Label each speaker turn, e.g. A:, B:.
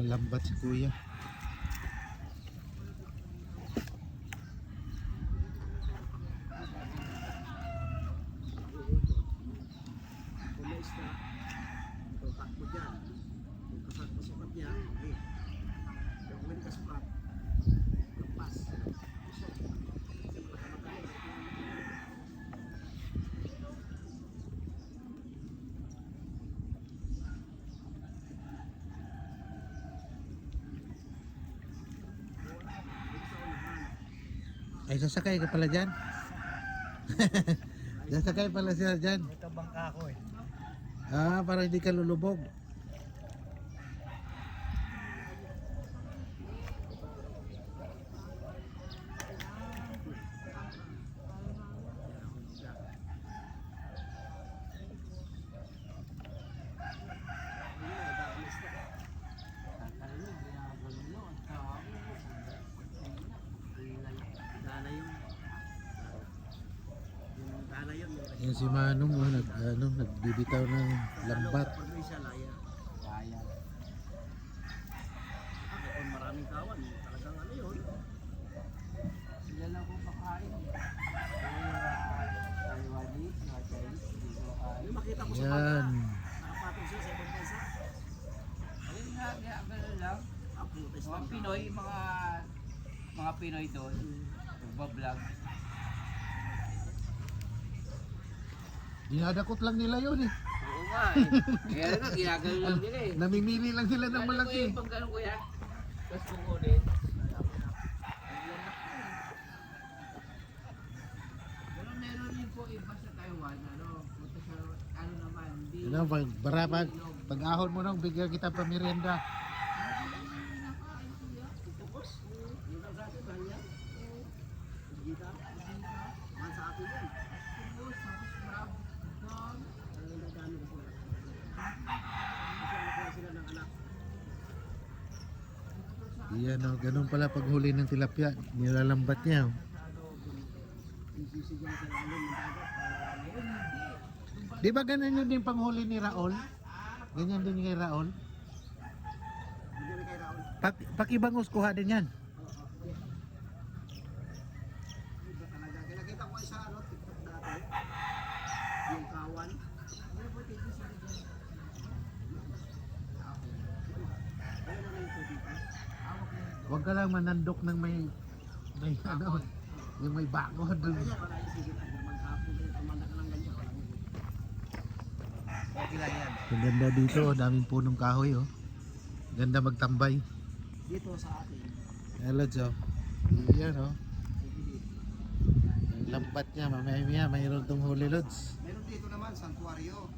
A: lambat si kuya. Ay, sasakay ka pala dyan. Sasakay pala siya dyan.
B: Ito bangka ko eh.
A: Ah, para hindi ka lulubog. Yan si Manong, nagbibitaw ng lambat.
B: Kaya.
C: Kung maraming kawan, talagang ano yun.
B: Sila lang kung pakain. Taiwanese, mga Chinese, hindi ko kain.
C: Yung makita ko sa
A: Yan.
C: bangka, nakapatong sila sa ibang bansa.
B: Ayun nga, gano'n lang.
C: Protest
B: Mga Pinoy, mga Pinoy doon, nagbablog.
A: Dinadakot lang nila yun eh.
B: Oo nga eh. Kaya nga, ginagano lang nila eh.
A: Namimili lang sila ng malaki.
B: Pag gano'n kuya, tapos kukunin. Pero meron din po iba sa Taiwan, punta sa, naman, di...
A: Pag ahon mo nung bigyan kita pamirienda.
C: Yung kagato, kanya. Gita. Mahal sa atin yan. Talagang nagkano ko sila. Kasi nakuha sila ng anak.
A: Yan o, ganun pala paghuli ng tilapia. Nilalambat niya.
C: Sisisigyan sa lalim ng dagat.
A: Di ba ganun yun din panghuli ni Raul? Ganyan din kay Raul?
C: Hindi na kay Raul.
A: Pakibangus kuha din yan.
C: Iba talaga. Kinakita ko sa TikTok dati. Yung kawan. Ano naman yung tubig?
A: Huwag ka lang manandok ng may yung may bako dun.
C: Kaya wala yung sigil. Maghapon na yung pamanda ka ng ganyan. Wala mo.
B: Okay lang yan.
A: Ang ganda dito, daming punong kahoy oh. Ganda magtambay.
C: Dito sa atin.
A: Hello, Joe. Yan oh. Ang lambat niya, mamaya mayroon tong huli lods.
C: Meron dito naman, santuario.